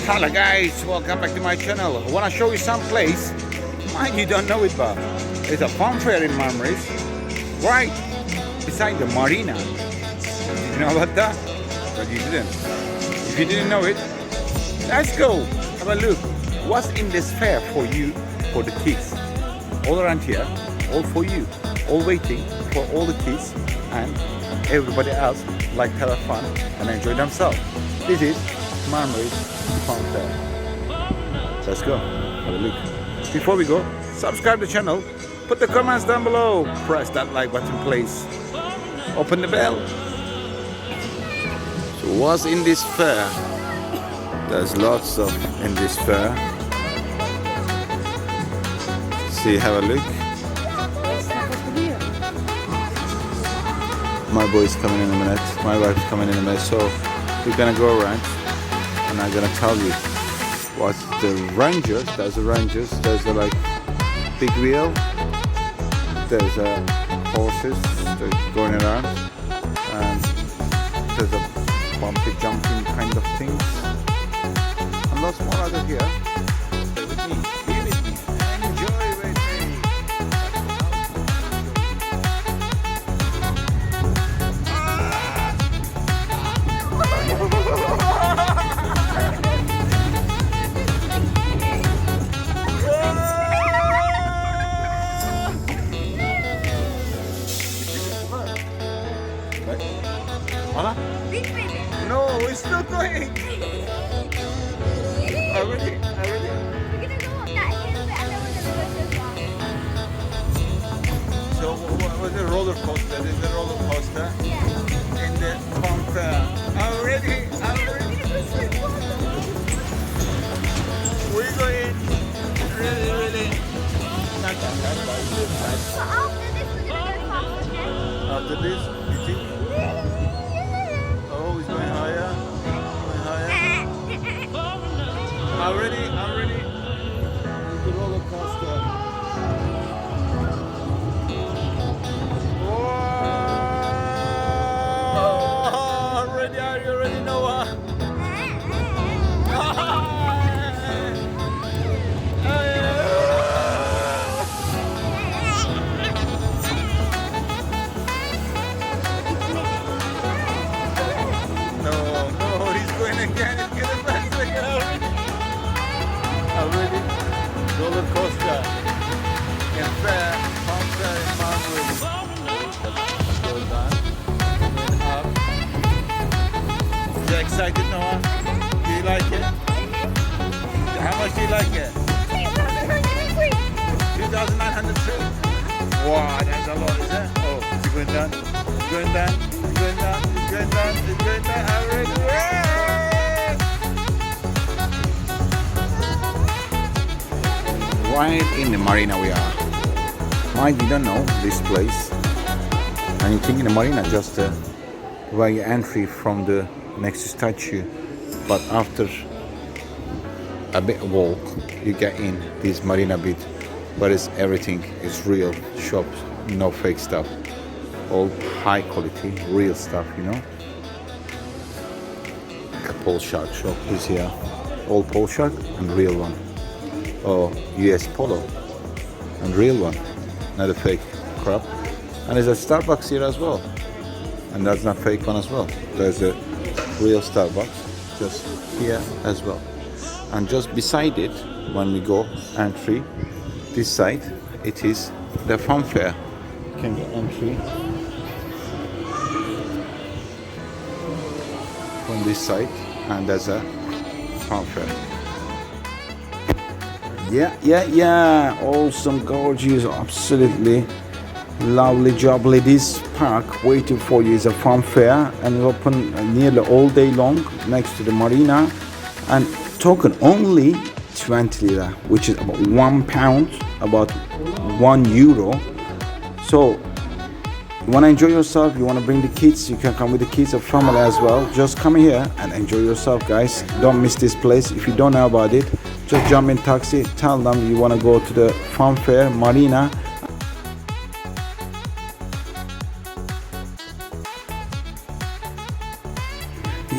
Hello guys, welcome back to my channel. I want to show you some place. Mind you don't know it, but it's a Funfair in Marmaris, right beside the marina. Did you know about that? But you didn't. If you didn't know it, let's go have a look. What's in this fair for you, for the kids? All around here, all for you, all waiting for all the kids and everybody else like to have fun and enjoy themselves. This is Marmaris Funfair. Let's go have a look. Before we go, subscribe to the channel, put the comments down below, press that like button please, open the bell. So what's in this fair? There's lots of in this fair. See, have a look. My boy's coming in a minute, my wife's coming in a minute, so we're gonna go around and I'm gonna tell you what the rangers, there's a like big wheel, there's horses they're going around, and there's a bumpy jumping kind of things, and lots more other here. Stay with me, be with me, enjoy with me. Anna? No, it's still going. Already? So what was the roller coaster? This is the roller coaster? Yeah. In the Funfair. Already? We're going. Really? Not that bad. So after this we're gonna go faster. After this, you think? Oh, it's going higher. I'm ready. The roller coaster. Whoa! Ready? Are you ready, Noah? No, he's going again. It's getting faster again. Already? Roller coaster. In fair, Funfair in Marmaris. Go down. And up. You excited, Noah? Do you like it? How much do you like it? 2,903. Wow, that's a lot, is it? Oh, is it going down? It's going down. Already. Right in the marina we are. Mind you don't know this place. And you think in the marina just where you entry from the next statue, but after a bit walk you get in this marina bit, but it's everything is real shops, no fake stuff, all high quality real stuff, you know. A pole shark shop is here, all pole shark and real one. Or US Polo and real one, not a fake crap. And there's a Starbucks here as well, and that's not fake one as well. There's a real Starbucks just here as well, and just beside it when we go entry this side, it is the Funfair. You can get entry from this side, and there's a Funfair. Yeah, awesome, gorgeous, absolutely lovely job. This park waiting for you is a Funfair, and it's open nearly all day long next to the marina, and token only 20 lira, which is about £1, about €1. So you want to enjoy yourself, you want to bring the kids, you can come with the kids or family as well. Just come here and enjoy yourself, guys. Don't miss this place. If you don't know about it, just jump in taxi, tell them you want to go to the Funfair Marina.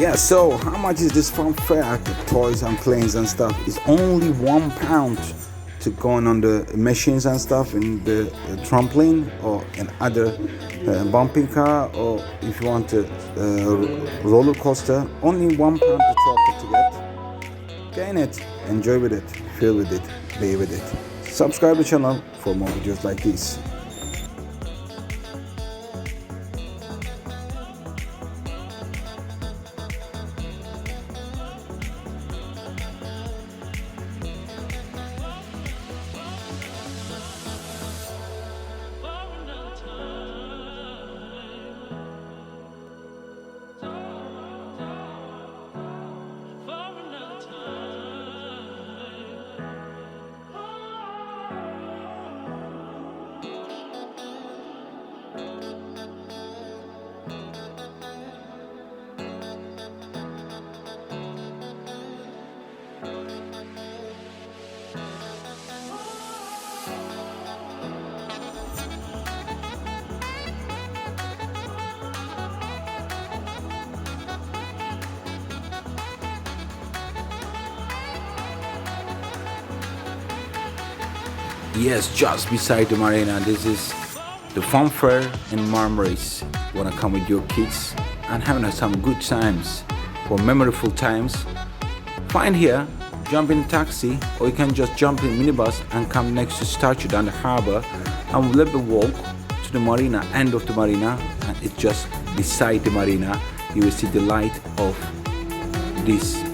Yeah, so how much is this Funfair? The toys and planes and stuff. It's only £1 to go on the machines and stuff in the trampoline or in other bumping car, or if you want a roller coaster. Only £1 to get. Gain it, enjoy with it, feel with it, play with it. Subscribe to the channel for more videos like this. Yes, just beside the marina. This is the Funfair in Marmaris. You wanna come with your kids and having some good times, for memorable times? Find here, jump in a taxi, or you can just jump in minibus and come next to statue down the harbor, and we'll let the walk to the marina, end of the marina, and it's just beside the marina. You will see the light of this